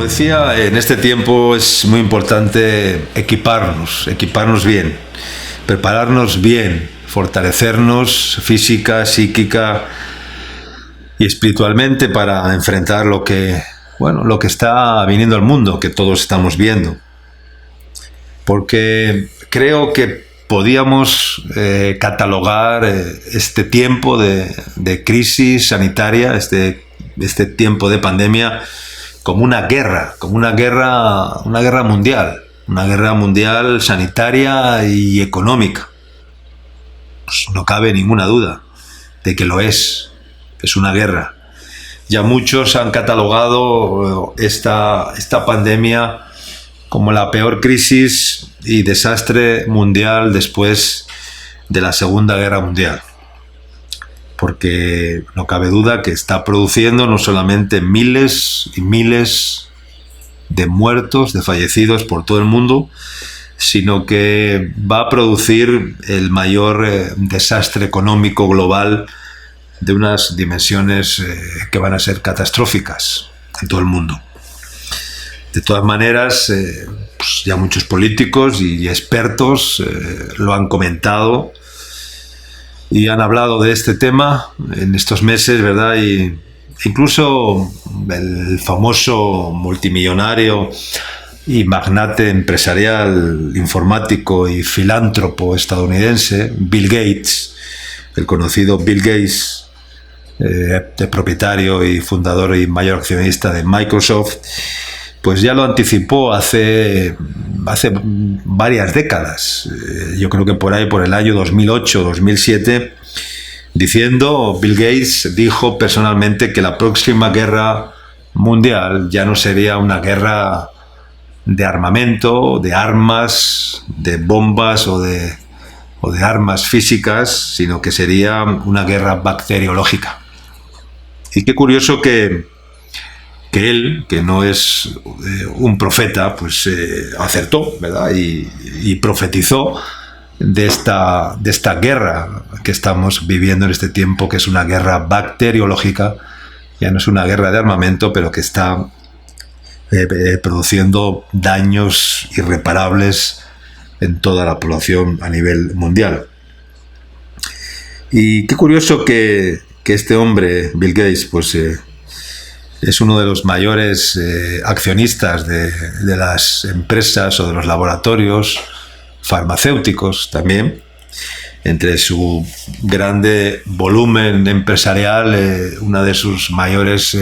decía, en este tiempo es muy importante equiparnos bien, prepararnos bien, fortalecernos física, psíquica y espiritualmente para enfrentar lo que está viniendo al mundo, que todos estamos viendo. Porque creo que podíamos catalogar este tiempo de crisis sanitaria, este tiempo de pandemia, como una guerra mundial sanitaria y económica. Pues no cabe ninguna duda de que lo es una guerra. Ya muchos han catalogado esta pandemia como la peor crisis y desastre mundial después de la Segunda Guerra Mundial. Porque no cabe duda que está produciendo no solamente miles y miles de muertos, de fallecidos por todo el mundo, sino que va a producir el mayor desastre económico global de unas dimensiones que van a ser catastróficas en todo el mundo. De todas maneras, pues ya muchos políticos y expertos lo han comentado y han hablado de este tema en estos meses, ¿verdad? Y incluso el famoso multimillonario y magnate empresarial, informático y filántropo estadounidense, Bill Gates, el conocido Bill Gates, propietario y fundador y mayor accionista de Microsoft, pues ya lo anticipó hace varias décadas. Yo creo que por el año 2008-2007, diciendo, Bill Gates dijo personalmente que la próxima guerra mundial ya no sería una guerra de armamento, de armas, de bombas o de armas físicas, sino que sería una guerra bacteriológica. Y qué curioso que él, que no es un profeta, pues acertó, ¿verdad? Y profetizó de esta guerra que estamos viviendo en este tiempo, que es una guerra bacteriológica. Ya no es una guerra de armamento, pero que está produciendo daños irreparables en toda la población a nivel mundial. Y qué curioso que este hombre, Bill Gates, pues es uno de los mayores accionistas de las empresas o de los laboratorios farmacéuticos también. Entre su grande volumen empresarial, una de sus mayores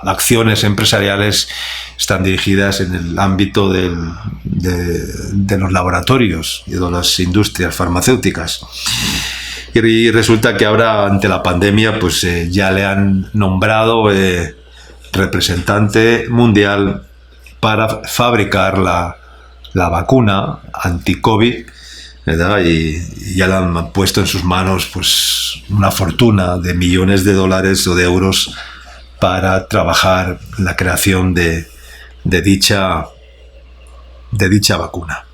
acciones empresariales están dirigidas en el ámbito de los laboratorios y de las industrias farmacéuticas. Y resulta que ahora, ante la pandemia, pues ya le han nombrado representante mundial para fabricar la vacuna anti-COVID, ¿verdad? Y ya le han puesto en sus manos pues una fortuna de millones de dólares o de euros para trabajar en la creación de dicha vacuna.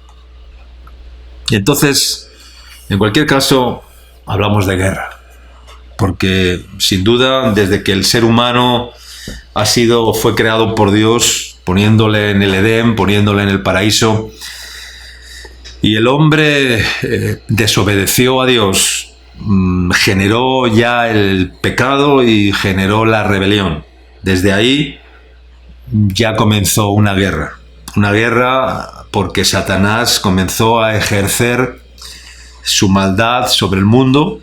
Y entonces, en cualquier caso, hablamos de guerra, porque sin duda, desde que el ser humano fue creado por Dios, poniéndole en el Edén, poniéndole en el paraíso, y el hombre desobedeció a Dios, generó ya el pecado y generó la rebelión. Desde ahí ya comenzó una guerra porque Satanás comenzó a ejercer su maldad sobre el mundo,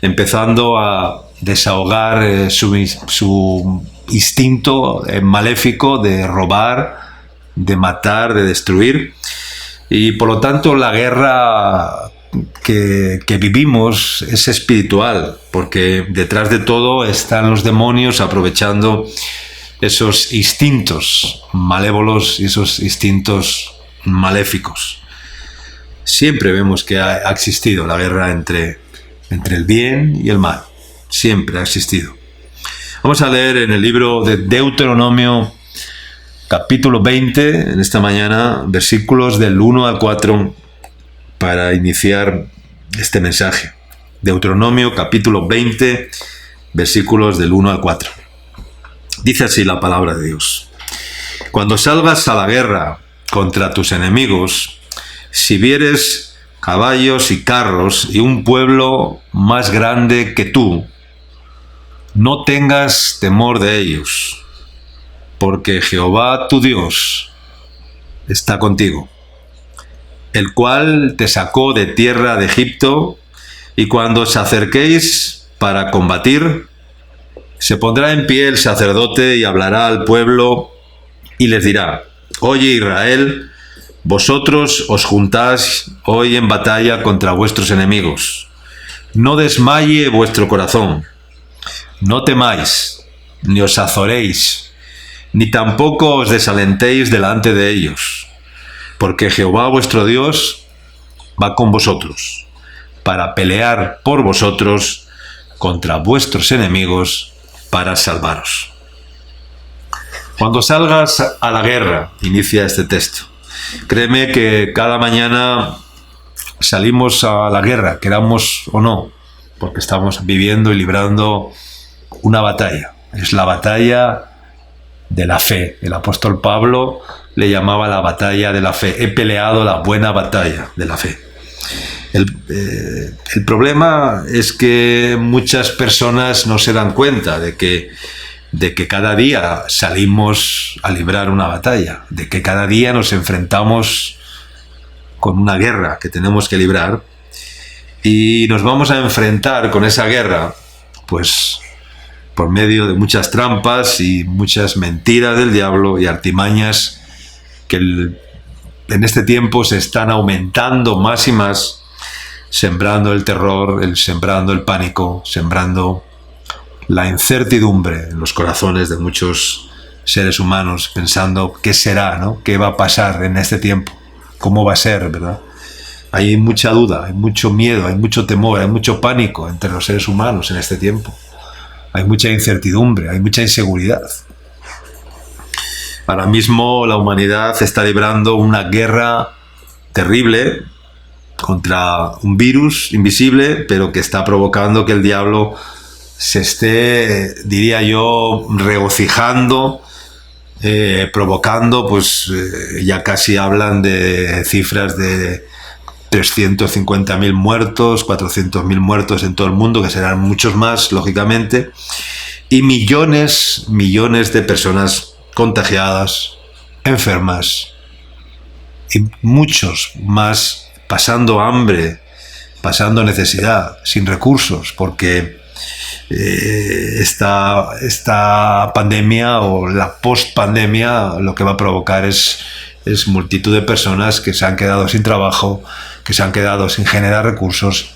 empezando a desahogar su instinto maléfico de robar, de matar, de destruir. Y por lo tanto la guerra que vivimos es espiritual, porque detrás de todo están los demonios aprovechando esos instintos malévolos y esos instintos maléficos. Siempre vemos que ha existido la guerra entre el bien y el mal. Siempre ha existido. Vamos a leer en el libro de Deuteronomio, capítulo 20, en esta mañana, versículos del 1 al 4, para iniciar este mensaje. Deuteronomio, capítulo 20, versículos del 1 al 4. Dice así la palabra de Dios. Cuando salgas a la guerra contra tus enemigos, si vieres caballos y carros y un pueblo más grande que tú, no tengas temor de ellos, porque Jehová tu Dios está contigo, el cual te sacó de tierra de Egipto, y cuando os acerquéis para combatir, se pondrá en pie el sacerdote y hablará al pueblo y les dirá: Oye Israel, vosotros os juntás hoy en batalla contra vuestros enemigos. No desmaye vuestro corazón, no temáis, ni os azoréis, ni tampoco os desalentéis delante de ellos, porque Jehová vuestro Dios va con vosotros, para pelear por vosotros contra vuestros enemigos, para salvaros. Cuando salgas a la guerra, inicia este texto. Créeme que cada mañana salimos a la guerra, queramos o no, porque estamos viviendo y librando una batalla. Es la batalla de la fe. El apóstol Pablo le llamaba la batalla de la fe. He peleado la buena batalla de la fe. El problema es que muchas personas no se dan cuenta de que cada día salimos a librar una batalla, de que cada día nos enfrentamos con una guerra que tenemos que librar, y nos vamos a enfrentar con esa guerra pues por medio de muchas trampas y muchas mentiras del diablo y artimañas que en este tiempo se están aumentando más y más, sembrando el terror, sembrando el pánico, sembrando la incertidumbre en los corazones de muchos seres humanos, pensando qué será, ¿no? ¿Qué va a pasar en este tiempo? ¿Cómo va a ser, verdad? Hay mucha duda, hay mucho miedo, hay mucho temor, hay mucho pánico entre los seres humanos en este tiempo. Hay mucha incertidumbre, hay mucha inseguridad. Ahora mismo la humanidad está librando una guerra terrible contra un virus invisible, pero que está provocando que el diablo se esté, diría yo, regocijando, provocando, pues ya casi hablan de cifras de 350.000 muertos, 400.000 muertos en todo el mundo, que serán muchos más, lógicamente, y millones de personas contagiadas, enfermas, y muchos más pasando hambre, pasando necesidad, sin recursos, porque esta pandemia o la post-pandemia lo que va a provocar es multitud de personas que se han quedado sin trabajo, que se han quedado sin generar recursos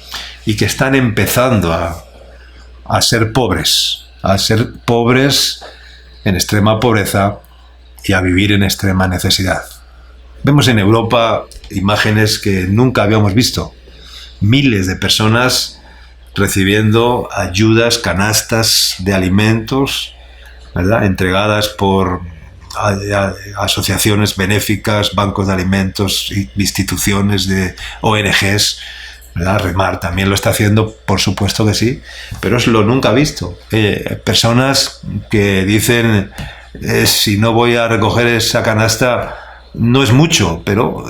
y que están empezando a ser pobres en extrema pobreza y a vivir en extrema necesidad. Vemos en Europa imágenes que nunca habíamos visto. Miles de personas recibiendo ayudas, canastas de alimentos, ¿verdad?, entregadas por asociaciones benéficas, bancos de alimentos, instituciones de ONGs, ¿verdad? Remar también lo está haciendo, por supuesto que sí, pero es lo nunca visto. Personas que dicen, si no voy a recoger esa canasta, no es mucho, pero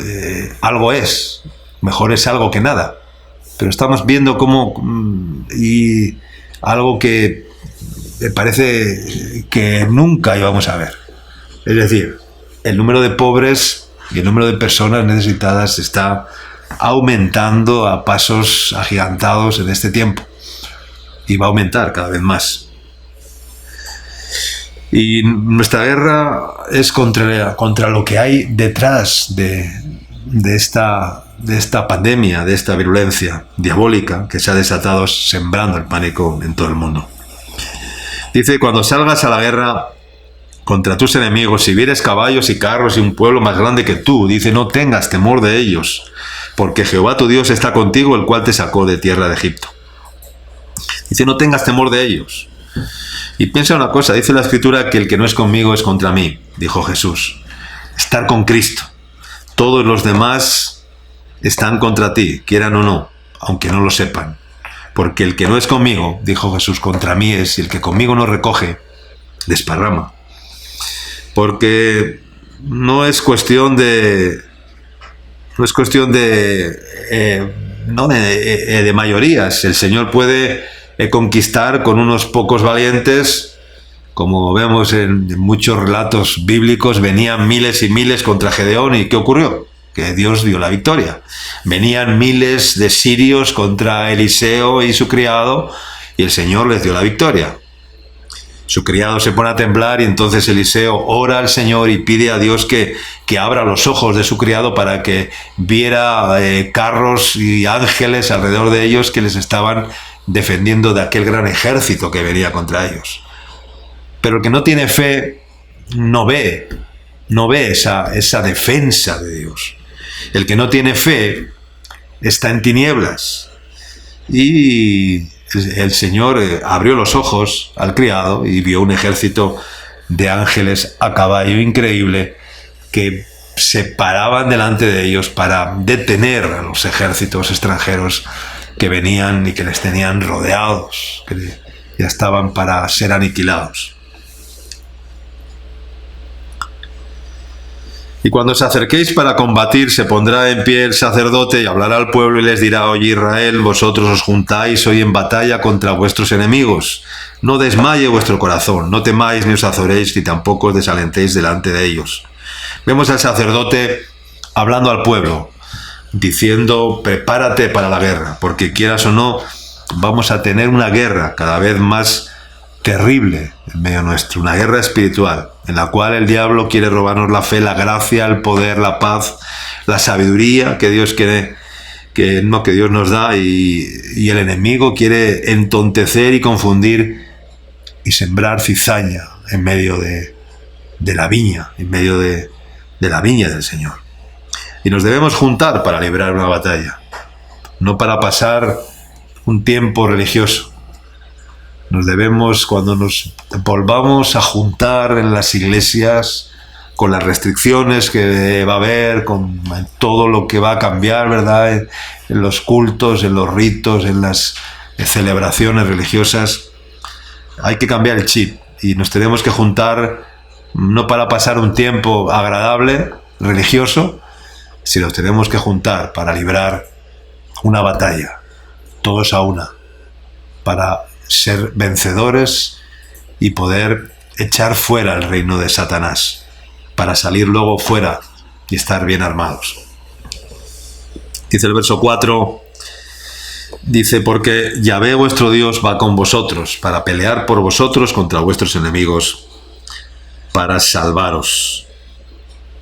algo es. Mejor es algo que nada. Pero estamos viendo cómo, y algo que me parece que nunca íbamos a ver. Es decir, el número de pobres y el número de personas necesitadas está aumentando a pasos agigantados en este tiempo. Y va a aumentar cada vez más. Y nuestra guerra es contra lo que hay detrás de esta pandemia, de esta virulencia diabólica que se ha desatado sembrando el pánico en todo el mundo. Dice: cuando salgas a la guerra contra tus enemigos, si vieres caballos y carros y un pueblo más grande que tú, dice, no tengas temor de ellos, porque Jehová tu Dios está contigo, el cual te sacó de tierra de Egipto. Dice, no tengas temor de ellos. Y piensa una cosa, dice la Escritura que el que no es conmigo es contra mí, dijo Jesús. Estar con Cristo. Todos los demás están contra ti, quieran o no, aunque no lo sepan. Porque el que no es conmigo, dijo Jesús, contra mí es, y el que conmigo no recoge, desparrama. Porque no es cuestión de de mayorías. El Señor puede conquistar con unos pocos valientes, como vemos en muchos relatos bíblicos. Venían miles y miles contra Gedeón, ¿y qué ocurrió? Que Dios dio la victoria. Venían miles de sirios contra Eliseo y su criado, y el Señor les dio la victoria. Su criado se pone a temblar y entonces Eliseo ora al Señor y pide a Dios que abra los ojos de su criado para que viera carros y ángeles alrededor de ellos que les estaban defendiendo de aquel gran ejército que venía contra ellos. Pero el que no tiene fe no ve esa defensa de Dios. El que no tiene fe está en tinieblas. Y el Señor abrió los ojos al criado y vio un ejército de ángeles a caballo increíble que se paraban delante de ellos para detener a los ejércitos extranjeros que venían y que les tenían rodeados, que ya estaban para ser aniquilados. Y cuando os acerquéis para combatir, se pondrá en pie el sacerdote y hablará al pueblo y les dirá: oye Israel, vosotros os juntáis hoy en batalla contra vuestros enemigos. No desmaye vuestro corazón, no temáis ni os azoréis, ni tampoco os desalentéis delante de ellos. Vemos al sacerdote hablando al pueblo, diciendo: prepárate para la guerra, porque quieras o no, vamos a tener una guerra cada vez más terrible en medio nuestro, una guerra espiritual, en la cual el diablo quiere robarnos la fe, la gracia, el poder, la paz, la sabiduría que Dios quiere, que Dios nos da, y el enemigo quiere entontecer y confundir y sembrar cizaña en medio de la viña, en medio de la viña del Señor. Y nos debemos juntar para librar una batalla, no para pasar un tiempo religioso. Nos debemos, cuando nos volvamos a juntar en las iglesias, con las restricciones que va a haber, con todo lo que va a cambiar, ¿verdad? En los cultos, en los ritos, en las celebraciones religiosas, hay que cambiar el chip y nos tenemos que juntar no para pasar un tiempo agradable, religioso, sino nos tenemos que juntar para librar una batalla, todos a una, para ser vencedores y poder echar fuera el reino de Satanás, para salir luego fuera y estar bien armados. Dice el verso 4, dice: porque Yahvé vuestro Dios va con vosotros para pelear por vosotros contra vuestros enemigos, para salvaros.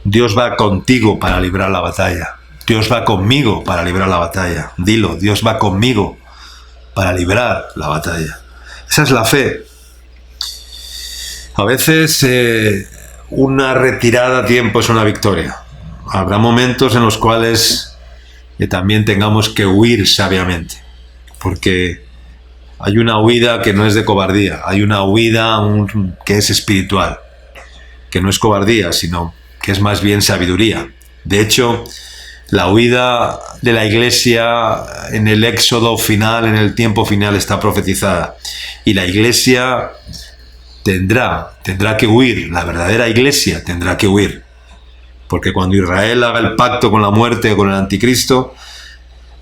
Dios va contigo para librar la batalla. Dios va conmigo para librar la batalla. Dilo: Dios va conmigo para librar la batalla. Esa es la fe. A veces una retirada a tiempo es una victoria. Habrá momentos en los cuales también tengamos que huir sabiamente, porque hay una huida que no es de cobardía, hay una huida que es espiritual, que no es cobardía, sino que es más bien sabiduría. De hecho, la huida de la iglesia en el éxodo final, en el tiempo final, está profetizada. Y la iglesia tendrá que huir, la verdadera iglesia tendrá que huir. Porque cuando Israel haga el pacto con la muerte o con el anticristo,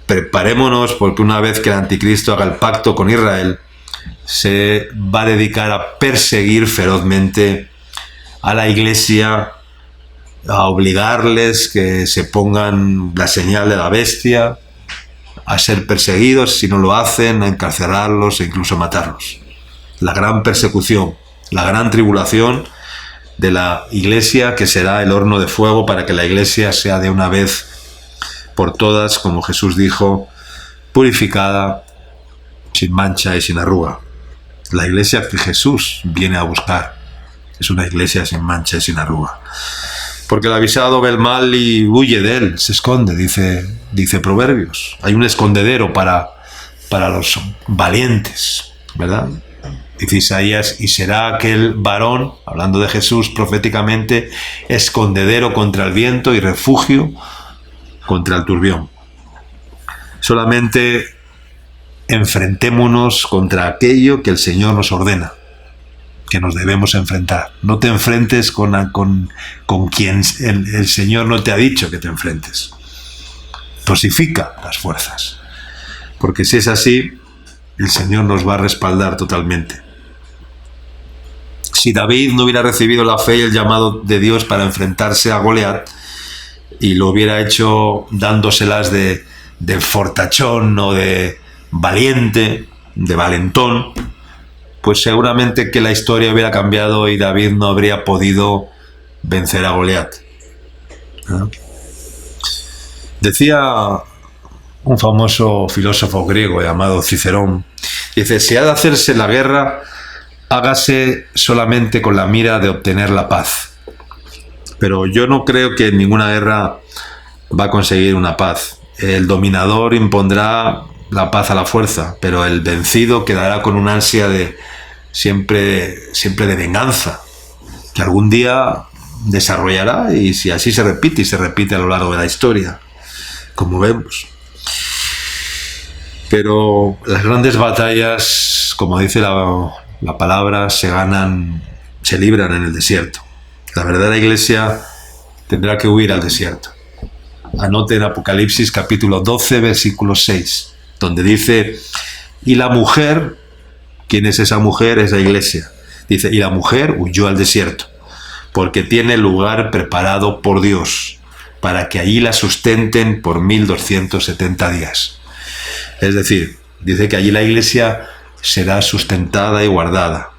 preparémonos, porque una vez que el anticristo haga el pacto con Israel, se va a dedicar a perseguir ferozmente a la iglesia, a obligarles que se pongan la señal de la bestia, a ser perseguidos si no lo hacen, a encarcelarlos e incluso matarlos. La gran persecución, la gran tribulación de la iglesia, que será el horno de fuego para que la iglesia sea de una vez por todas, como Jesús dijo, purificada, sin mancha y sin arruga. La iglesia que Jesús viene a buscar es una iglesia sin mancha y sin arruga. Porque el avisado ve el mal y huye de él, se esconde, dice Proverbios. Hay un escondedero para los valientes, ¿verdad? Dice Isaías: y será aquel varón, hablando de Jesús proféticamente, escondedero contra el viento y refugio contra el turbión. Solamente enfrentémonos contra aquello que el Señor nos ordena. que nos debemos enfrentar. No te enfrentes con quien el Señor no te ha dicho que te enfrentes. Dosifica las fuerzas, porque si es así, el Señor nos va a respaldar totalmente. Si David no hubiera recibido la fe y el llamado de Dios para enfrentarse a Goliat, y lo hubiera hecho dándoselas de fortachón o de valiente, de valentón, pues seguramente que la historia hubiera cambiado y David no habría podido vencer a Goliat. ¿No? Decía un famoso filósofo griego llamado Cicerón, dice: si ha de hacerse la guerra, hágase solamente con la mira de obtener la paz. Pero yo no creo que ninguna guerra va a conseguir una paz. El dominador impondrá la paz a la fuerza, pero el vencido quedará con una ansia de siempre de venganza, que algún día desarrollará, y si así se repite, y se repite a lo largo de la historia, como vemos. Pero las grandes batallas, como dice la palabra, se libran en el desierto. La verdadera iglesia tendrá que huir al desierto. Anoten Apocalipsis capítulo 12, versículo 6, donde dice: y la mujer, ¿quién es esa mujer? Es la iglesia. Dice: y la mujer huyó al desierto, porque tiene lugar preparado por Dios, para que allí la sustenten por 1270 días. Es decir, dice que allí la iglesia será sustentada y guardada,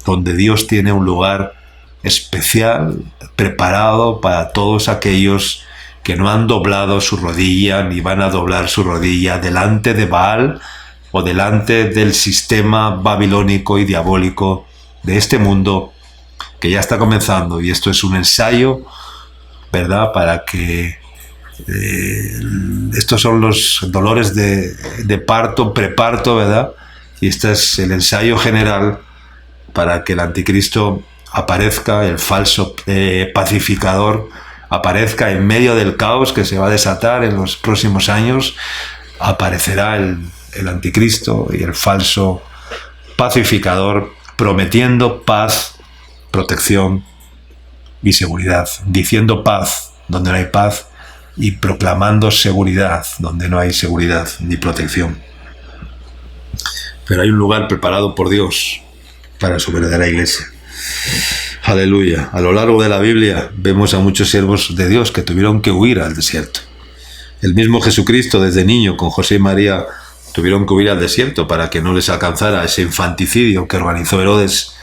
donde Dios tiene un lugar especial preparado para todos aquellos que no han doblado su rodilla ni van a doblar su rodilla delante de Baal o delante del sistema babilónico y diabólico de este mundo que ya está comenzando. Y esto es un ensayo, ¿verdad?, para que estos son los dolores de parto, preparto, ¿verdad? Y este es el ensayo general para que el anticristo aparezca, el falso pacificador aparezca en medio del caos que se va a desatar en los próximos años. Aparecerá el anticristo y el falso pacificador prometiendo paz, protección y seguridad, diciendo paz donde no hay paz y proclamando seguridad donde no hay seguridad ni protección. Pero hay un lugar preparado por Dios para su verdadera iglesia. Aleluya. A lo largo de la Biblia vemos a muchos siervos de Dios que tuvieron que huir al desierto. El mismo Jesucristo, desde niño, con José y María, tuvieron que huir al desierto para que no les alcanzara ese infanticidio que organizó Herodes.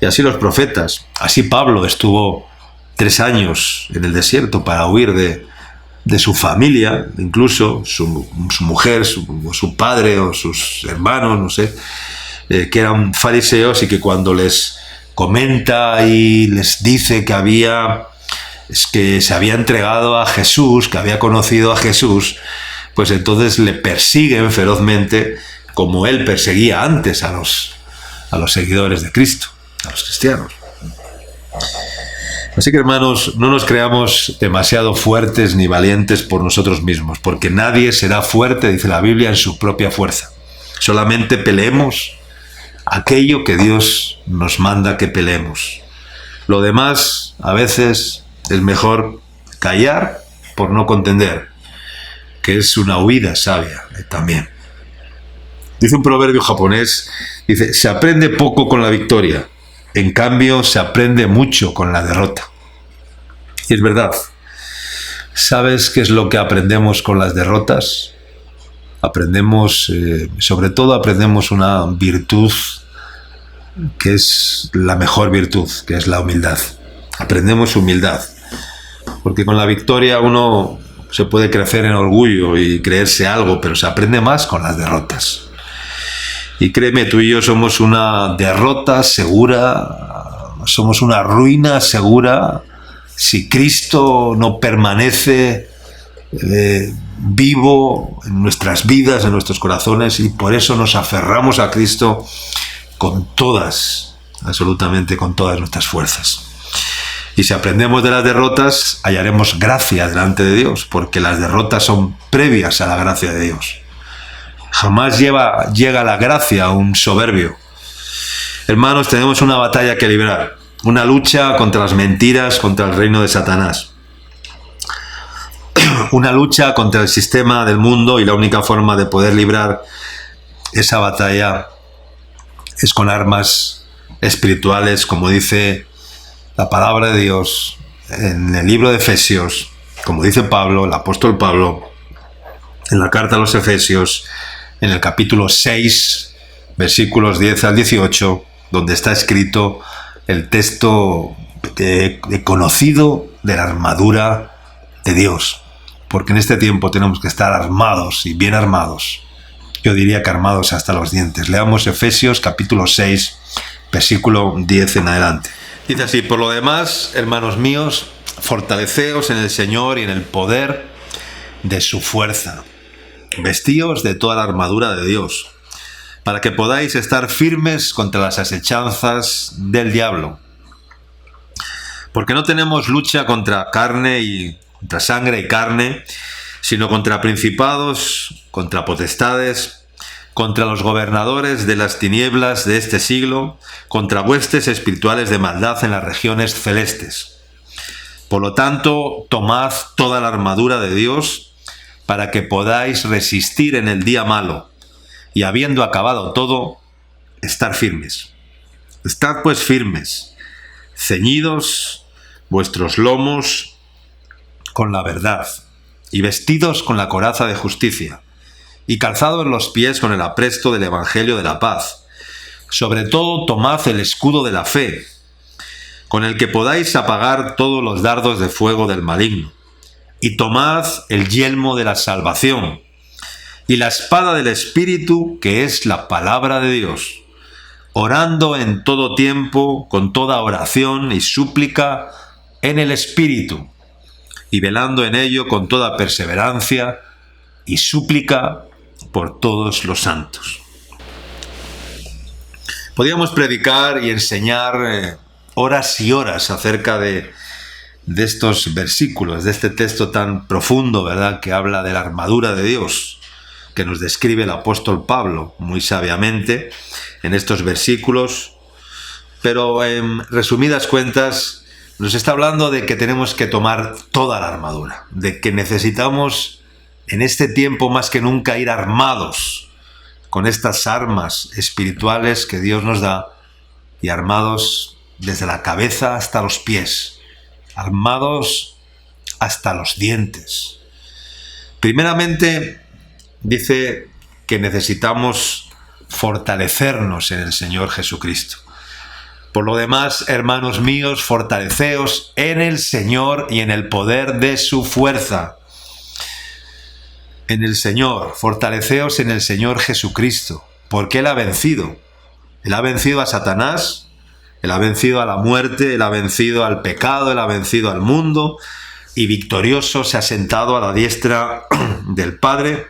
Y así los profetas. Así Pablo estuvo 3 años en el desierto para huir de su familia, incluso su mujer, su padre o sus hermanos, no sé, que eran fariseos, y que cuando les comenta y les dice que se había entregado a Jesús, que había conocido a Jesús, pues entonces le persiguen ferozmente, como él perseguía antes a los seguidores de Cristo, a los cristianos. Así que, hermanos, no nos creamos demasiado fuertes ni valientes por nosotros mismos, porque nadie será fuerte, dice la Biblia, en su propia fuerza. Solamente peleemos aquello que Dios nos manda que peleemos. Lo demás, a veces, es mejor callar por no contender, que es una huida sabia también. Dice un proverbio japonés, dice: se aprende poco con la victoria, en cambio se aprende mucho con la derrota. Y es verdad. ¿Sabes qué es lo que aprendemos con las derrotas? Sobre todo aprendemos una virtud que es la mejor virtud, que es la humildad. Aprendemos humildad, porque con la victoria uno se puede crecer en orgullo y creerse algo, pero se aprende más con las derrotas. Y créeme, tú y yo somos una derrota segura, somos una ruina segura si Cristo no permanece vivo en nuestras vidas, en nuestros corazones, y por eso nos aferramos a Cristo con todas, absolutamente con todas nuestras fuerzas. Y si aprendemos de las derrotas, hallaremos gracia delante de Dios, porque las derrotas son previas a la gracia de Dios. Jamás llega la gracia a un soberbio. Hermanos, tenemos una batalla que librar, una lucha contra las mentiras, contra el reino de Satanás. Una lucha contra el sistema del mundo, y la única forma de poder librar esa batalla es con armas espirituales, como dice la palabra de Dios en el libro de Efesios, como dice Pablo, el apóstol Pablo, en la carta a los Efesios, en el capítulo 6, versículos 10 al 18, donde está escrito el texto conocido de la armadura de Dios. Porque en este tiempo tenemos que estar armados y bien armados. Yo diría que armados hasta los dientes. Leamos Efesios capítulo 6, versículo 10 en adelante. Dice así: por lo demás, hermanos míos, fortaleceos en el Señor y en el poder de su fuerza. Vestíos de toda la armadura de Dios, para que podáis estar firmes contra las asechanzas del diablo. Porque no tenemos lucha contra contra sangre y carne, sino contra principados, contra potestades, contra los gobernadores de las tinieblas de este siglo, contra huestes espirituales de maldad en las regiones celestes. Por lo tanto, tomad toda la armadura de Dios para que podáis resistir en el día malo, y habiendo acabado todo, estar firmes. Estad pues firmes, ceñidos vuestros lomos con la verdad, y vestidos con la coraza de justicia, y calzados los pies con el apresto del Evangelio de la paz. Sobre todo tomad el escudo de la fe, con el que podáis apagar todos los dardos de fuego del maligno, y tomad el yelmo de la salvación, y la espada del Espíritu, que es la palabra de Dios, orando en todo tiempo, con toda oración y súplica en el Espíritu, y velando en ello con toda perseverancia y súplica por todos los santos. Podríamos predicar y enseñar horas y horas acerca de estos versículos, de este texto tan profundo, ¿verdad?, que habla de la armadura de Dios, que nos describe el apóstol Pablo muy sabiamente en estos versículos. Pero en resumidas cuentas, nos está hablando de que tenemos que tomar toda la armadura, de que necesitamos en este tiempo más que nunca ir armados con estas armas espirituales que Dios nos da, y armados desde la cabeza hasta los pies, armados hasta los dientes. Primeramente, dice que necesitamos fortalecernos en el Señor Jesucristo. Por lo demás, hermanos míos, fortaleceos en el Señor y en el poder de su fuerza. En el Señor, fortaleceos en el Señor Jesucristo, porque Él ha vencido. Él ha vencido a Satanás, Él ha vencido a la muerte, Él ha vencido al pecado, Él ha vencido al mundo, y victorioso se ha sentado a la diestra del Padre,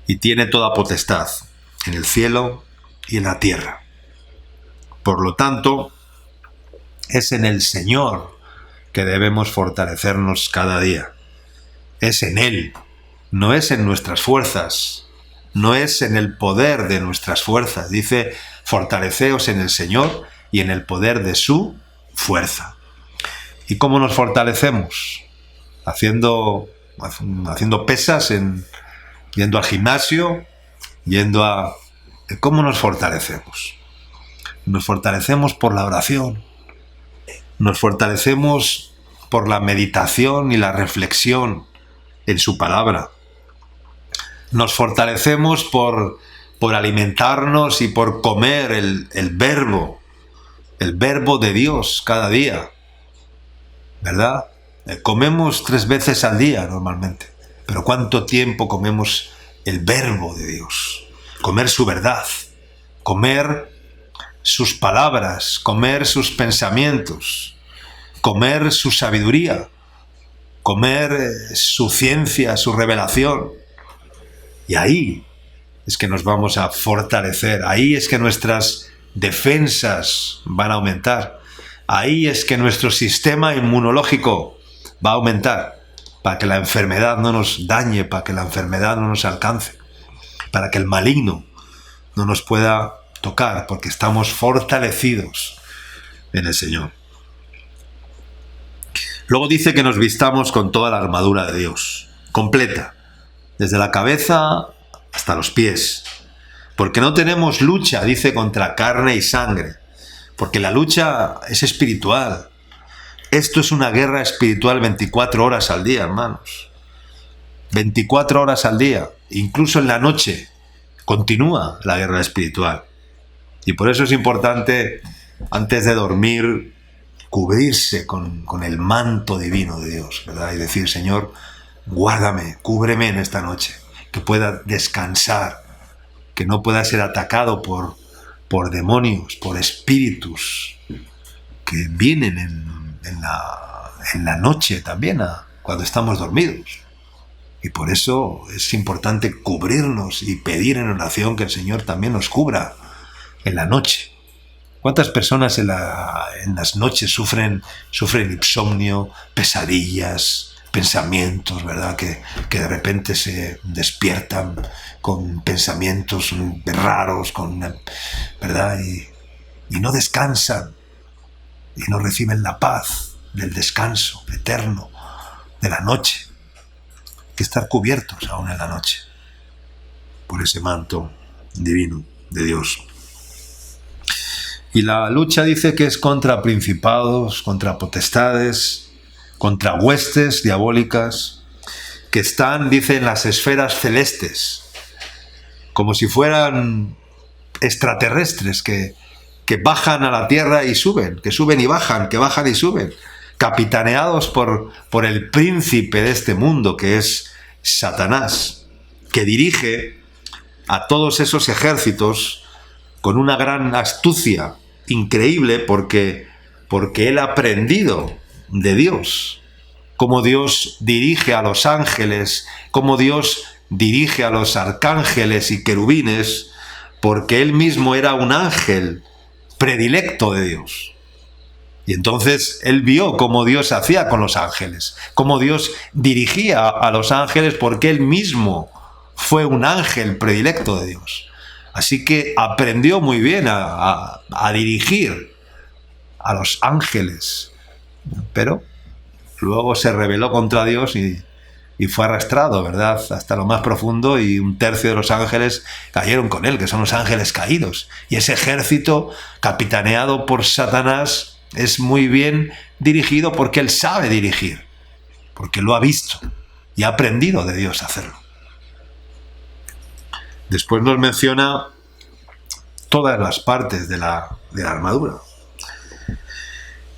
y tiene toda potestad en el cielo y en la tierra. Por lo tanto, es en el Señor que debemos fortalecernos cada día. Es en Él, no es en nuestras fuerzas, no es en el poder de nuestras fuerzas. Dice: fortaleceos en el Señor y en el poder de su fuerza. ¿Y cómo nos fortalecemos? Haciendo pesas, yendo al gimnasio, ¿Cómo nos fortalecemos? Nos fortalecemos por la oración, nos fortalecemos por la meditación y la reflexión en su palabra, nos fortalecemos por alimentarnos y por comer el verbo de Dios cada día, ¿verdad? Comemos 3 veces al día normalmente, pero ¿cuánto tiempo comemos el verbo de Dios? Comer su verdad, comer sus palabras, comer sus pensamientos, comer su sabiduría, comer su ciencia, su revelación. Y ahí es que nos vamos a fortalecer, ahí es que nuestras defensas van a aumentar, ahí es que nuestro sistema inmunológico va a aumentar, para que la enfermedad no nos dañe, para que la enfermedad no nos alcance, para que el maligno no nos pueda tocar, porque estamos fortalecidos en el Señor. Luego dice que nos vistamos con toda la armadura de Dios, completa, desde la cabeza hasta los pies. Porque no tenemos lucha, dice, contra carne y sangre, porque la lucha es espiritual. Esto es una guerra espiritual 24 horas al día, hermanos. 24 horas al día, incluso en la noche, continúa la guerra espiritual. Y por eso es importante, antes de dormir, cubrirse con el manto divino de Dios, ¿verdad? Y decir, Señor, guárdame, cúbreme en esta noche, que pueda descansar, que no pueda ser atacado por demonios, por espíritus que vienen en la noche también, cuando estamos dormidos. Y por eso es importante cubrirnos y pedir en oración que el Señor también nos cubra en la noche. ¿Cuántas personas en las noches sufren insomnio, pesadillas, pensamientos, ¿verdad? Que de repente se despiertan con pensamientos raros, ¿verdad? Y no descansan y no reciben la paz del descanso eterno de la noche. Hay que estar cubiertos aún en la noche por ese manto divino de Dios. Y la lucha dice que es contra principados, contra potestades, contra huestes diabólicas, que están, dice, en las esferas celestes, como si fueran extraterrestres que bajan a la tierra y suben, que suben y bajan, que bajan y suben, capitaneados por el príncipe de este mundo, que es Satanás, que dirige a todos esos ejércitos con una gran astucia increíble, porque él ha aprendido de Dios, cómo Dios dirige a los ángeles, cómo Dios dirige a los arcángeles y querubines, porque él mismo era un ángel predilecto de Dios. Y entonces él vio cómo Dios hacía con los ángeles, cómo Dios dirigía a los ángeles, porque él mismo fue un ángel predilecto de Dios. Así que aprendió muy bien a dirigir a los ángeles, pero luego se rebeló contra Dios y fue arrastrado, ¿verdad?, hasta lo más profundo, y 1/3 de los ángeles cayeron con él, que son los ángeles caídos. Y ese ejército, capitaneado por Satanás, es muy bien dirigido porque él sabe dirigir, porque lo ha visto y ha aprendido de Dios a hacerlo. Después nos menciona todas las partes de la armadura.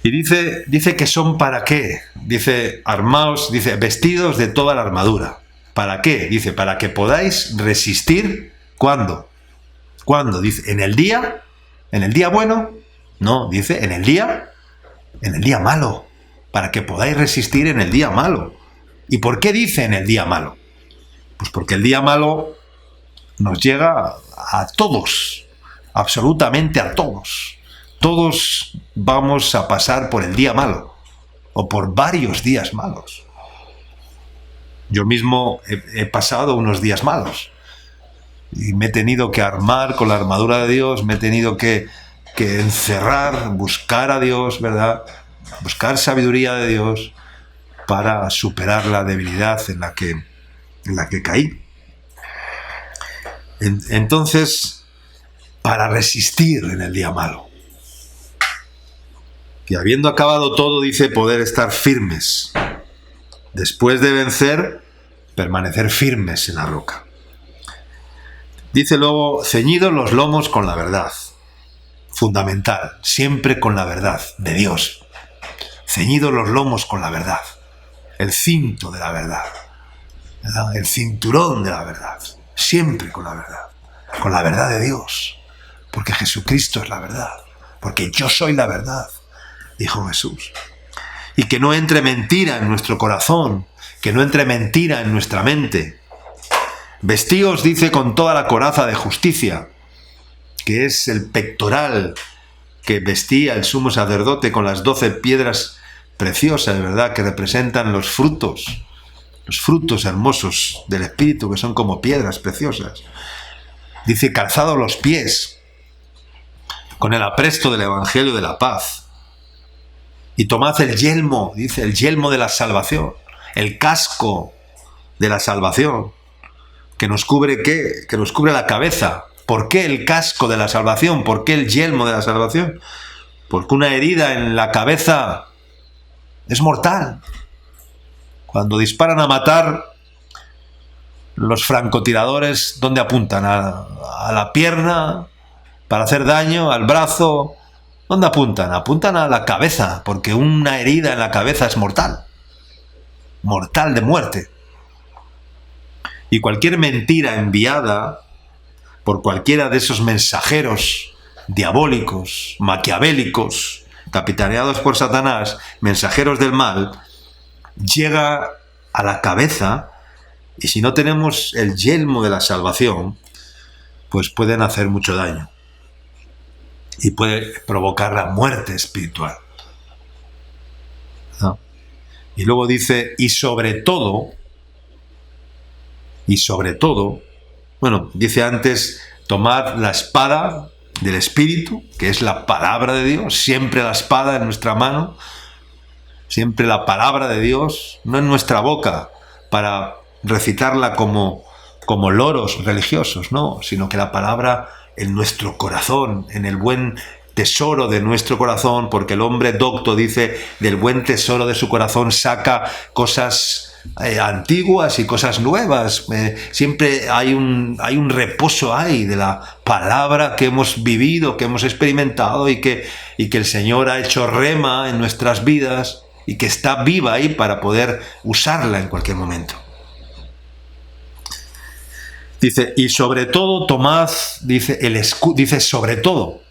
Y dice que son para qué. Dice, armaos, dice, vestidos de toda la armadura. ¿Para qué? Dice, para que podáis resistir. ¿Cuándo? ¿Cuándo? Dice, ¿en el día? ¿En el día bueno? No, dice, en el día malo. Para que podáis resistir en el día malo. ¿Y por qué dice en el día malo? Pues porque el día malo nos llega a todos, absolutamente a todos. Todos vamos a pasar por el día malo, o por varios días malos. Yo mismo he pasado unos días malos, y me he tenido que armar con la armadura de Dios, me he tenido que encerrar, buscar a Dios, ¿verdad? Buscar sabiduría de Dios para superar la debilidad en la que caí. Entonces, para resistir en el día malo. Y habiendo acabado todo, dice, poder estar firmes. Después de vencer, permanecer firmes en la roca. Dice luego, ceñidos los lomos con la verdad. Fundamental, siempre con la verdad de Dios. Ceñidos los lomos con la verdad. El cinto de la verdad. ¿Verdad? El cinturón de la verdad. Siempre con la verdad de Dios, porque Jesucristo es la verdad, porque yo soy la verdad, dijo Jesús. Y que no entre mentira en nuestro corazón, que no entre mentira en nuestra mente. Vestíos, dice, con toda la coraza de justicia, que es el pectoral que vestía el sumo sacerdote con las 12 piedras preciosas, ¿verdad?, que representan los frutos hermosos del Espíritu, que son como piedras preciosas. Dice, calzados los pies, con el apresto del Evangelio de la paz. Y tomad el yelmo, dice, el yelmo de la salvación, el casco de la salvación, que nos cubre ¿qué? Que nos cubre la cabeza. ¿Por qué el casco de la salvación? ¿Por qué el yelmo de la salvación? Porque una herida en la cabeza es mortal. Cuando disparan a matar, los francotiradores, ¿dónde apuntan? A la pierna, para hacer daño, al brazo. ¿Dónde apuntan? Apuntan a la cabeza, porque una herida en la cabeza es mortal. Mortal de muerte. Y cualquier mentira enviada por cualquiera de esos mensajeros diabólicos, maquiavélicos, capitaneados por Satanás, mensajeros del mal, llega a la cabeza, y si no tenemos el yelmo de la salvación, pues pueden hacer mucho daño y puede provocar la muerte espiritual, ¿no? Y luego dice, y sobre todo, bueno, dice antes, tomad la espada del Espíritu, que es la palabra de Dios, siempre la espada en nuestra mano, siempre la palabra de Dios, no en nuestra boca, para recitarla como loros religiosos, no, sino que la palabra en nuestro corazón, en el buen tesoro de nuestro corazón, porque el hombre docto dice, del buen tesoro de su corazón saca cosas antiguas y cosas nuevas. Siempre hay un reposo ahí de la palabra que hemos vivido, que hemos experimentado y que el Señor ha hecho rema en nuestras vidas y que está viva ahí para poder usarla en cualquier momento. Dice, y sobre todo tomad, sobre todo,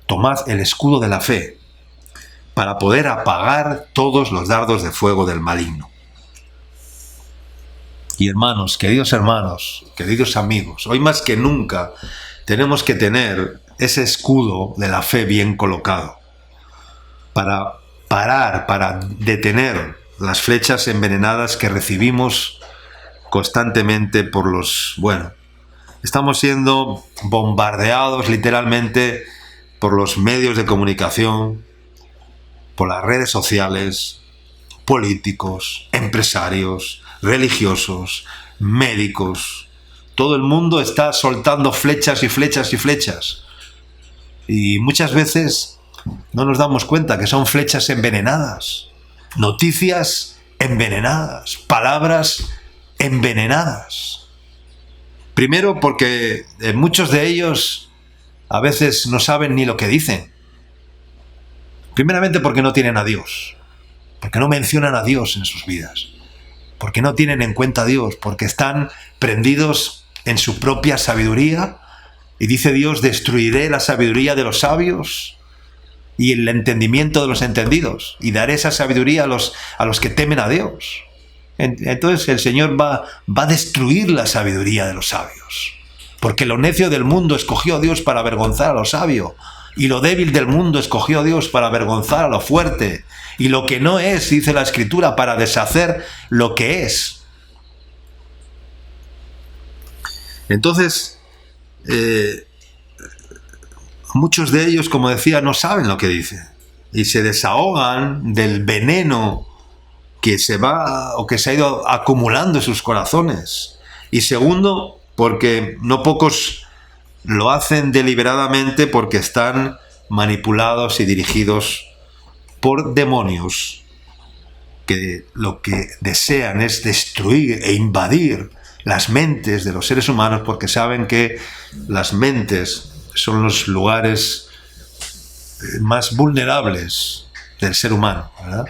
tomad el escudo de la fe para poder apagar todos los dardos de fuego del maligno. Y hermanos, queridos amigos, hoy más que nunca tenemos que tener ese escudo de la fe bien colocado para parar, para detener las flechas envenenadas que recibimos constantemente por estamos siendo bombardeados literalmente por los medios de comunicación, por las redes sociales, políticos, empresarios, religiosos, médicos. Todo el mundo está soltando flechas y flechas y flechas. Y muchas veces no nos damos cuenta que son flechas envenenadas, noticias envenenadas, palabras envenenadas. Primero porque muchos de ellos a veces no saben ni lo que dicen. Primeramente porque no tienen a Dios, porque no mencionan a Dios en sus vidas, porque no tienen en cuenta a Dios, porque están prendidos en su propia sabiduría. Y dice Dios, destruiré la sabiduría de los sabios y el entendimiento de los entendidos, y daré esa sabiduría a los que temen a Dios. Entonces el Señor va a destruir la sabiduría de los sabios, porque lo necio del mundo escogió Dios para avergonzar a lo sabio, y lo débil del mundo escogió Dios para avergonzar a lo fuerte, y lo que no es, dice la Escritura, para deshacer lo que es. Entonces, muchos de ellos, como decía, no saben lo que dicen, y se desahogan del veneno que se ha ido acumulando en sus corazones. Y segundo, porque no pocos lo hacen deliberadamente, porque están manipulados y dirigidos por demonios que lo que desean es destruir e invadir las mentes de los seres humanos, porque saben que las mentes son los lugares más vulnerables del ser humano, ¿verdad?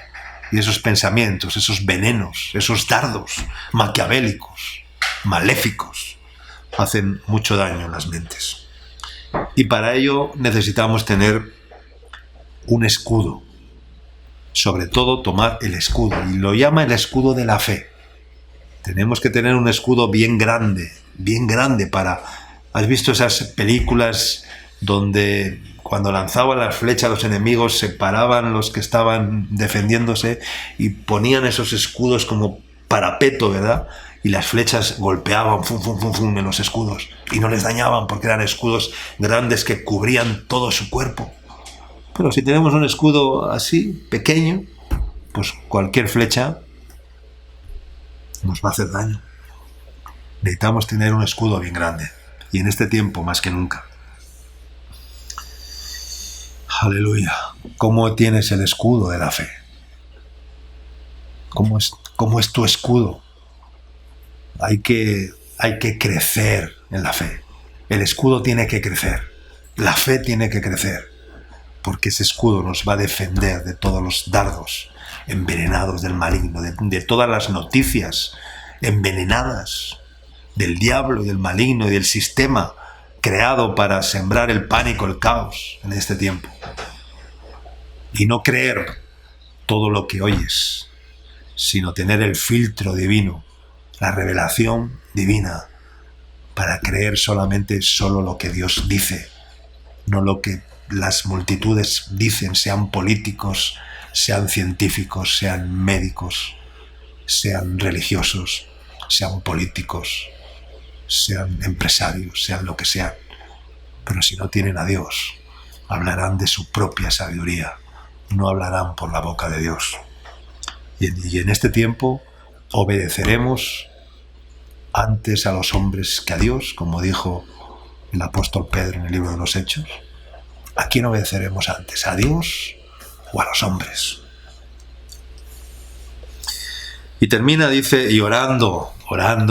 Y esos pensamientos, esos venenos, esos dardos maquiavélicos, maléficos, hacen mucho daño en las mentes. Y para ello necesitamos tener un escudo. Sobre todo tomar el escudo, y lo llama el escudo de la fe. Tenemos que tener un escudo bien grande para... ¿Has visto esas películas donde cuando lanzaban las flechas a los enemigos se paraban los que estaban defendiéndose y ponían esos escudos como parapeto, ¿verdad? y las flechas golpeaban fum, fum, fum, fum, en los escudos y no les dañaban porque eran escudos grandes que cubrían todo su cuerpo. Pero si tenemos un escudo así, pequeño, pues cualquier flecha nos va a hacer daño. Necesitamos tener un escudo bien grande, y en este tiempo más que nunca. Aleluya. ¿Cómo tienes el escudo de la fe? ¿Cómo es tu escudo? Hay que crecer en la fe. El escudo tiene que crecer. La fe tiene que crecer. Porque ese escudo nos va a defender de todos los dardos envenenados del maligno, de todas las noticias envenenadas del diablo y del maligno y del sistema creado para sembrar el pánico, el caos en este tiempo. Y no creer todo lo que oyes, sino tener el filtro divino, la revelación divina, para creer solo lo que Dios dice, no lo que las multitudes dicen, sean políticos, sean científicos, sean médicos, sean religiosos, sean políticos, sean empresarios, sean lo que sean. Pero si no tienen a Dios, hablarán de su propia sabiduría, no hablarán por la boca de Dios. Y en este tiempo obedeceremos antes a los hombres que a Dios, como dijo el apóstol Pedro en el libro de los Hechos. ¿A quién obedeceremos antes? ¿A Dios o a los hombres? Y termina, dice, y orando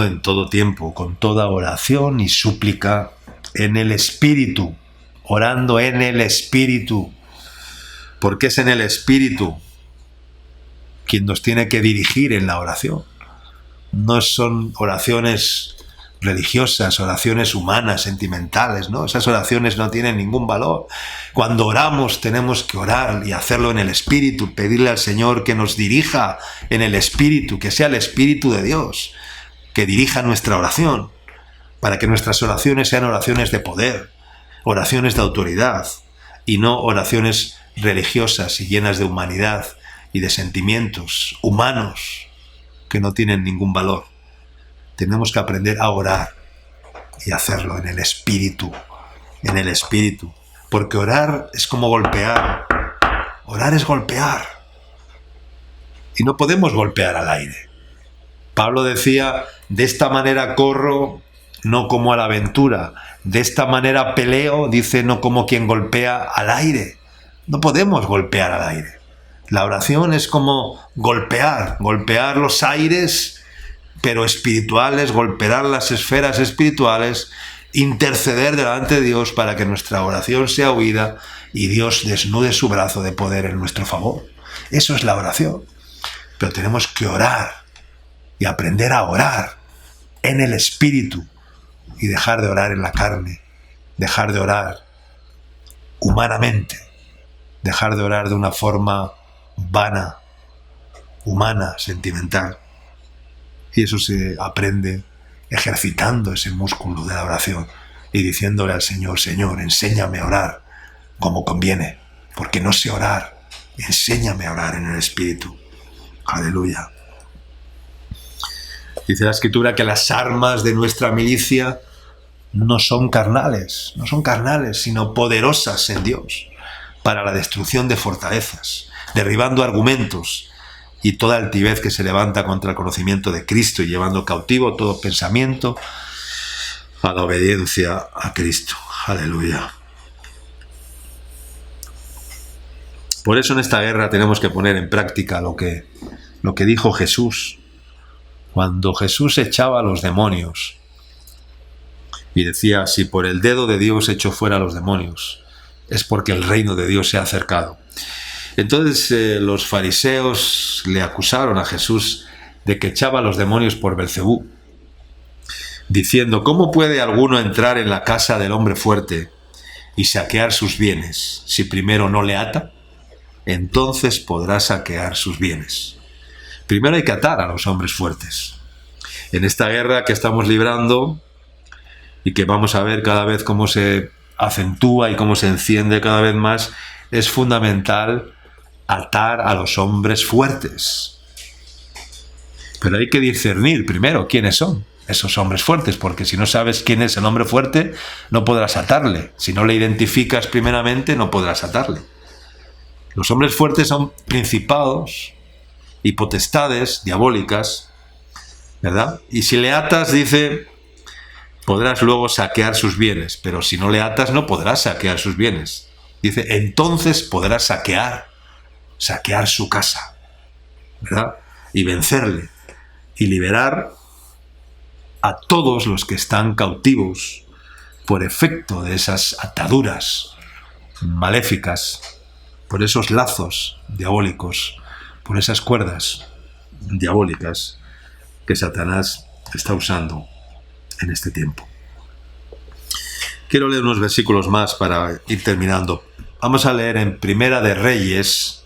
en todo tiempo, con toda oración y súplica en el Espíritu, orando en el Espíritu, porque es en el Espíritu quien nos tiene que dirigir en la oración. No son oraciones religiosas, oraciones humanas, sentimentales, ¿no? Esas oraciones no tienen ningún valor. Cuando oramos tenemos que orar y hacerlo en el Espíritu, pedirle al Señor que nos dirija en el Espíritu, que sea el Espíritu de Dios, que dirija nuestra oración, para que nuestras oraciones sean oraciones de poder, oraciones de autoridad, y no oraciones religiosas y llenas de humanidad y de sentimientos humanos que no tienen ningún valor. Tenemos que aprender a orar y hacerlo en el Espíritu, porque orar es como golpear. Orar es golpear. Y no podemos golpear al aire. Pablo decía, de esta manera corro, no como a la aventura. De esta manera peleo, dice, no como quien golpea al aire. No podemos golpear al aire. La oración es como golpear los aires, pero espirituales, golpear las esferas espirituales, interceder delante de Dios para que nuestra oración sea oída y Dios desnude su brazo de poder en nuestro favor. Eso es la oración. Pero tenemos que orar y aprender a orar en el Espíritu y dejar de orar en la carne, dejar de orar humanamente, dejar de orar de una forma vana, humana, sentimental. Y eso se aprende ejercitando ese músculo de la oración y diciéndole al Señor, Señor, enséñame a orar como conviene, porque no sé orar, enséñame a orar en el Espíritu. Aleluya. Dice la Escritura que las armas de nuestra milicia no son carnales, sino poderosas en Dios para la destrucción de fortalezas, derribando argumentos y toda altivez que se levanta contra el conocimiento de Cristo y llevando cautivo todo pensamiento a la obediencia a Cristo. Aleluya. Por eso en esta guerra tenemos que poner en práctica lo que dijo Jesús. Cuando Jesús echaba a los demonios y decía, si por el dedo de Dios echo fuera a los demonios, es porque el reino de Dios se ha acercado. Entonces los fariseos le acusaron a Jesús de que echaba a los demonios por Belcebú, diciendo, ¿cómo puede alguno entrar en la casa del hombre fuerte y saquear sus bienes si primero no le ata? Entonces podrá saquear sus bienes. Primero hay que atar a los hombres fuertes. En esta guerra que estamos librando y que vamos a ver cada vez cómo se acentúa y cómo se enciende cada vez más, es fundamental atar a los hombres fuertes. Pero hay que discernir primero quiénes son esos hombres fuertes, porque si no sabes quién es el hombre fuerte, no podrás atarle. Si no le identificas primeramente, no podrás atarle. Los hombres fuertes son principados y potestades diabólicas, ¿verdad? Y si le atas, dice, podrás luego saquear sus bienes, pero si no le atas, no podrás saquear sus bienes. Dice, entonces podrás saquear su casa, ¿verdad? Y vencerle y liberar a todos los que están cautivos por efecto de esas ataduras maléficas, por esos lazos diabólicos, por esas cuerdas diabólicas que Satanás está usando en este tiempo. Quiero leer unos versículos más para ir terminando. Vamos a leer en Primera de Reyes,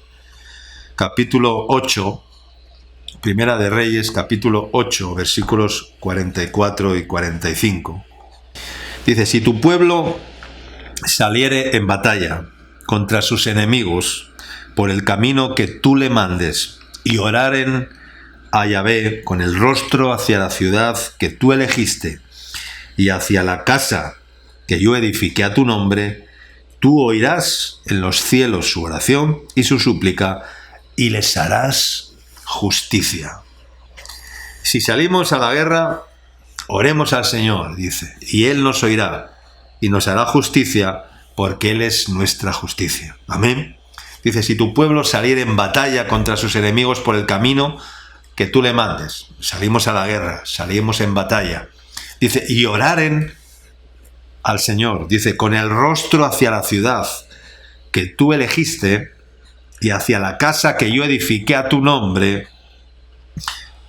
capítulo 8, Primera de Reyes, capítulo 8, versículos 44 y 45. Dice, si tu pueblo saliere en batalla contra sus enemigos por el camino que tú le mandes y oraren a Yahvé con el rostro hacia la ciudad que tú elegiste y hacia la casa que yo edifiqué a tu nombre, tú oirás en los cielos su oración y su súplica y les harás justicia. Si salimos a la guerra, oremos al Señor, dice, y Él nos oirá y nos hará justicia porque Él es nuestra justicia. Amén. Dice, si tu pueblo saliera en batalla contra sus enemigos por el camino que tú le mandes, salimos a la guerra, salimos en batalla, dice, y oraren al Señor, dice, con el rostro hacia la ciudad que tú elegiste y hacia la casa que yo edifiqué a tu nombre,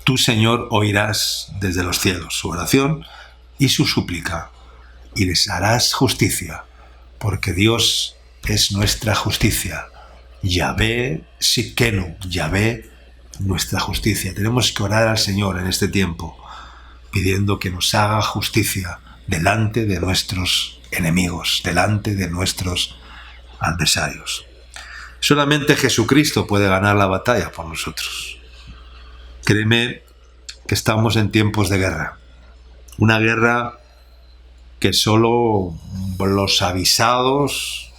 tú, Señor, oirás desde los cielos su oración y su súplica, y les harás justicia, porque Dios es nuestra justicia. Yahvé Sikenu, Yahvé nuestra justicia. Tenemos que orar al Señor en este tiempo, pidiendo que nos haga justicia delante de nuestros enemigos, delante de nuestros adversarios. Solamente Jesucristo puede ganar la batalla por nosotros. Créeme que estamos en tiempos de guerra. Una guerra que solo los avisados,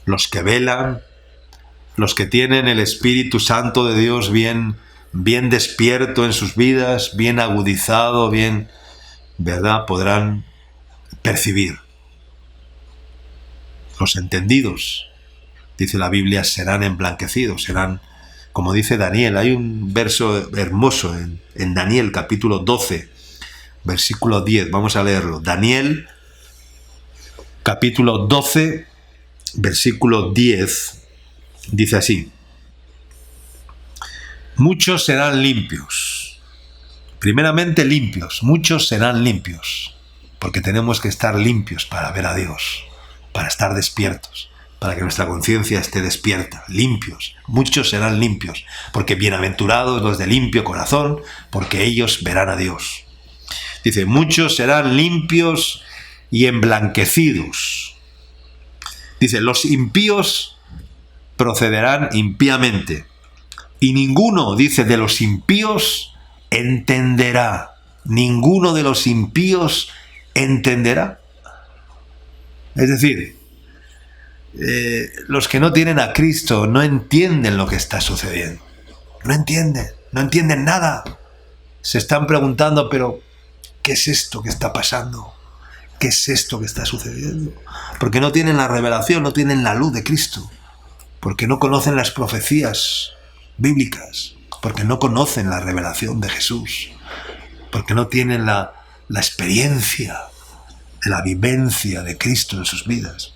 los que velan, los que tienen el Espíritu Santo de Dios bien despierto en sus vidas, bien agudizado, bien, ¿verdad?, podrán percibir. Los entendidos, dice la Biblia, serán emblanquecidos, serán, como dice Daniel. Hay un verso hermoso en Daniel, capítulo 12, versículo 10. Vamos a leerlo. Daniel, capítulo 12, versículo 10, dice así. Muchos serán limpios. Primeramente limpios. Muchos serán limpios. Porque tenemos que estar limpios para ver a Dios, para estar despiertos, para que nuestra conciencia esté despierta, limpios. Muchos serán limpios, porque bienaventurados los de limpio corazón, porque ellos verán a Dios. Dice, muchos serán limpios y emblanquecidos. Dice, los impíos procederán impíamente, y ninguno, dice, de los impíos entenderá. Ninguno de los impíos entenderá. Es decir, los que no tienen a Cristo no entienden lo que está sucediendo. No entienden nada. Se están preguntando, pero ¿qué es esto que está pasando? ¿Qué es esto que está sucediendo? Porque no tienen la revelación, no tienen la luz de Cristo. Porque no conocen las profecías bíblicas. Porque no conocen la revelación de Jesús. Porque no tienen la experiencia de la vivencia de Cristo en sus vidas.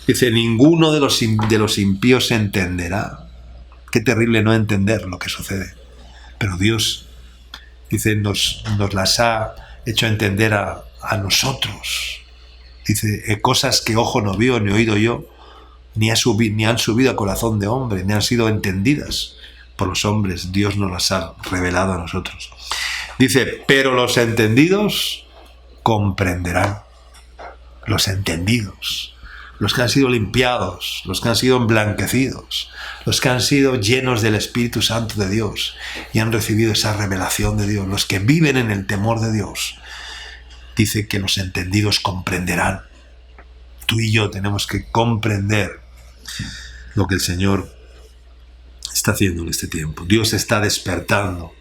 Dice, ninguno de los impíos entenderá. Qué terrible no entender lo que sucede. Pero Dios, dice, nos las ha hecho entender a nosotros. Dice, cosas que ojo no vio, ni oído yo, ni han subido a corazón de hombre, ni han sido entendidas por los hombres. Dios nos las ha revelado a nosotros. Dice, pero los entendidos comprenderán. Los entendidos los que han sido limpiados, los que han sido emblanquecidos, los que han sido llenos del Espíritu Santo de Dios y han recibido esa revelación de Dios, los que viven en el temor de Dios. Dice que los entendidos comprenderán. Tú y yo tenemos que comprender lo que el Señor está haciendo en este tiempo. Dios está despertando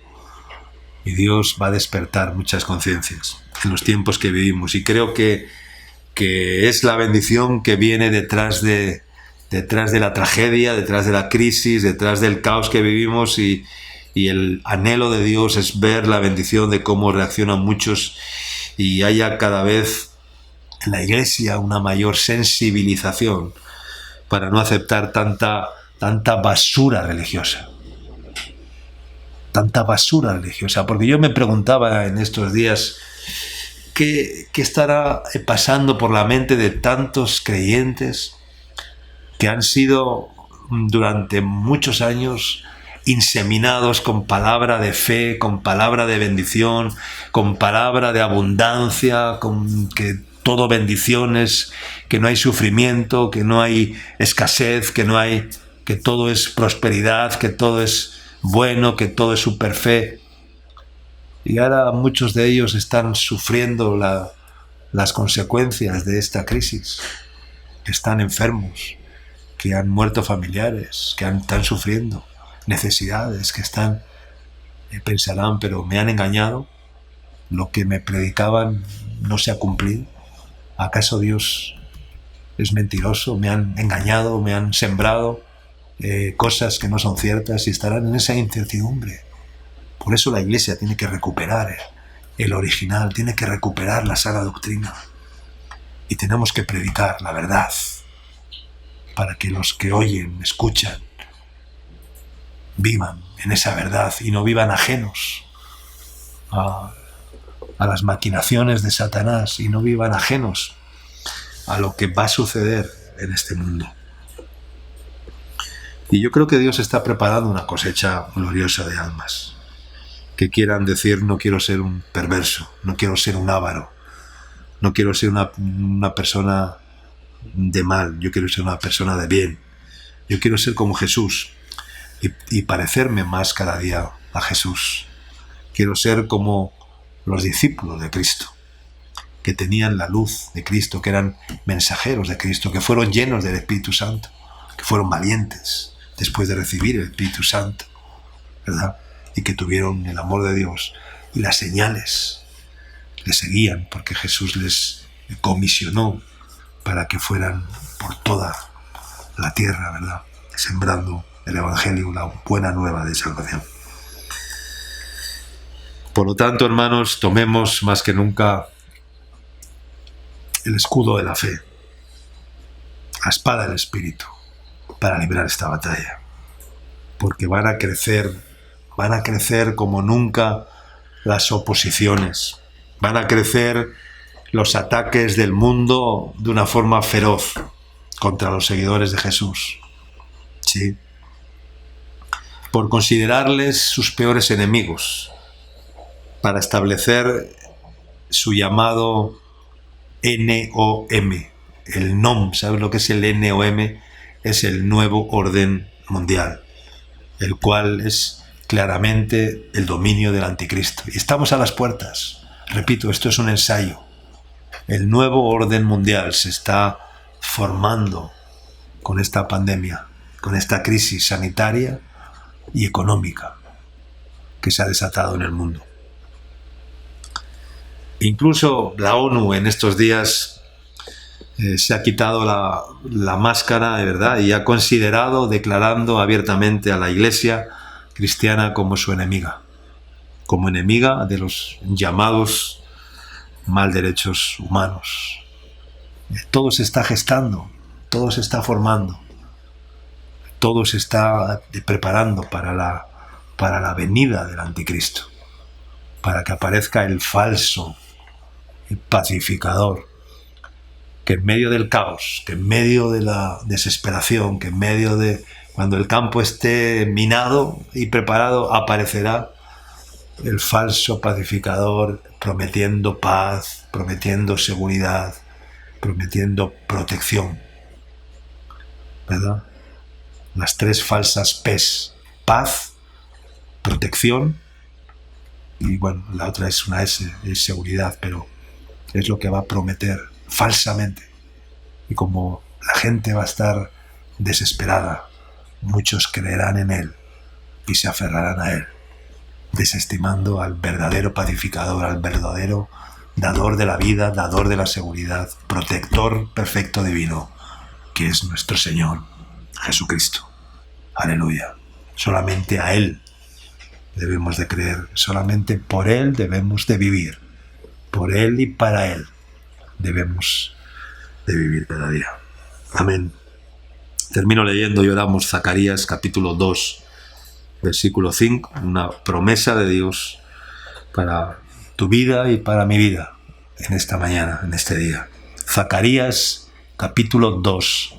y Dios va a despertar muchas conciencias en los tiempos que vivimos, y creo que es la bendición que viene detrás de la tragedia, detrás de la crisis, detrás del caos que vivimos, y el anhelo de Dios es ver la bendición de cómo reaccionan muchos y haya cada vez en la Iglesia una mayor sensibilización para no aceptar tanta basura religiosa. Tanta basura religiosa, porque yo me preguntaba en estos días qué estará pasando por la mente de tantos creyentes que han sido durante muchos años inseminados con palabra de fe, con palabra de bendición, con palabra de abundancia, con que todo bendiciones, que no hay sufrimiento, que no hay escasez, que todo es prosperidad, que todo es bueno, que todo es super fe. Y ahora muchos de ellos están sufriendo las consecuencias de esta crisis, que están enfermos, que han muerto familiares, que están sufriendo necesidades, que pensarán, pero me han engañado, lo que me predicaban no se ha cumplido. ¿Acaso Dios es mentiroso? Me han engañado, me han sembrado cosas que no son ciertas, y estarán en esa incertidumbre. Por eso la Iglesia tiene que recuperar el original, tiene que recuperar la sana doctrina, y tenemos que predicar la verdad para que los que oyen, escuchan, vivan en esa verdad y no vivan ajenos a las maquinaciones de Satanás, y no vivan ajenos a lo que va a suceder en este mundo. Y yo creo que Dios está preparando una cosecha gloriosa de almas que quieran decir: no quiero ser un perverso, no quiero ser un avaro, no quiero ser una persona de mal, yo quiero ser una persona de bien, yo quiero ser como Jesús y parecerme más cada día a Jesús. Quiero ser como los discípulos de Cristo, que tenían la luz de Cristo, que eran mensajeros de Cristo, que fueron llenos del Espíritu Santo, que fueron valientes después de recibir el Espíritu Santo, ¿verdad? Y que tuvieron el amor de Dios, y las señales les seguían, porque Jesús les comisionó para que fueran por toda la tierra, ¿verdad? Sembrando el Evangelio, la buena nueva de salvación. Por lo tanto, hermanos, tomemos más que nunca el escudo de la fe, la espada del Espíritu, para librar esta batalla, porque van a crecer como nunca las oposiciones, van a crecer los ataques del mundo de una forma feroz contra los seguidores de Jesús, ¿sí? Por considerarles sus peores enemigos, para establecer su llamado NOM, el NOM. ¿Sabes lo que es el NOM? Es el nuevo orden mundial, el cual es claramente el dominio del anticristo. Y estamos a las puertas. Repito, esto es un ensayo. El nuevo orden mundial se está formando con esta pandemia, con esta crisis sanitaria y económica que se ha desatado en el mundo. Incluso la ONU en estos días se ha quitado la máscara, de verdad, y ha considerado, declarando abiertamente a la Iglesia cristiana como su enemiga de los llamados mal derechos humanos. Todo se está gestando, todo se está formando, todo se está preparando para la venida del anticristo, para que aparezca el falso pacificador, que en medio del caos, que en medio de la desesperación, que en medio de cuando el campo esté minado y preparado, aparecerá el falso pacificador prometiendo paz, prometiendo seguridad, prometiendo protección ¿verdad? Las tres falsas P's: paz, protección y bueno, la otra es una S, es seguridad, pero es lo que va a prometer falsamente. Y como la gente va a estar desesperada, muchos creerán en él y se aferrarán a él, desestimando al verdadero pacificador, al verdadero dador de la vida, dador de la seguridad, protector perfecto divino, que es nuestro Señor Jesucristo. Aleluya. Solamente a Él debemos de creer, solamente por Él debemos de vivir, por Él y para Él debemos de vivir cada día. Amén. Termino leyendo y oramos Zacarías capítulo 2, versículo 5, una promesa de Dios para tu vida y para mi vida en esta mañana, en este día. Zacarías capítulo 2,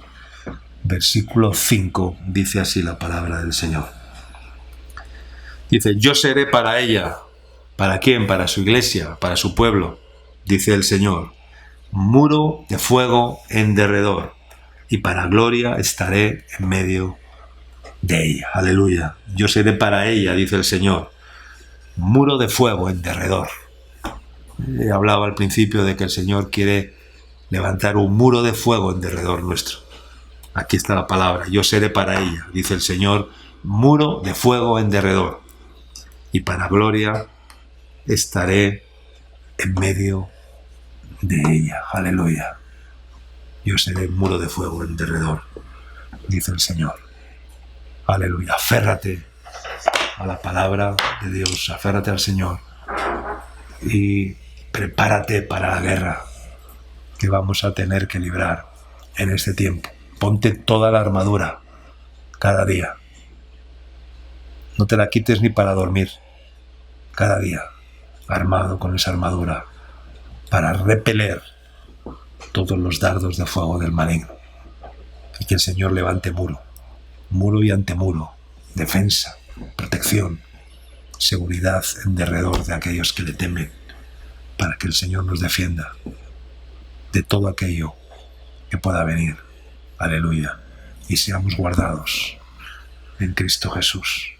versículo 5, dice así la palabra del Señor. Dice: yo seré para ella. ¿Para quién? Para su iglesia, para su pueblo, dice el Señor. Muro de fuego en derredor, y para gloria estaré en medio de ella. Aleluya. Yo seré para ella, dice el Señor. Muro de fuego en derredor. He hablado al principio de que el Señor quiere levantar un muro de fuego en derredor nuestro. Aquí está la palabra: yo seré para ella, dice el Señor. Muro de fuego en derredor, y para gloria estaré en medio de ella. Aleluya. Yo seré un muro de fuego en derredor, dice el Señor. Aleluya. Aférrate a la palabra de Dios, aférrate al Señor y prepárate para la guerra que vamos a tener que librar en este tiempo. Ponte toda la armadura cada día. No te la quites ni para dormir. Cada día armado con esa armadura para repeler todos los dardos de fuego del maligno. Y que el Señor levante muro y antemuro, defensa, protección, seguridad en derredor de aquellos que le temen, para que el Señor nos defienda de todo aquello que pueda venir. Aleluya. Y seamos guardados en Cristo Jesús.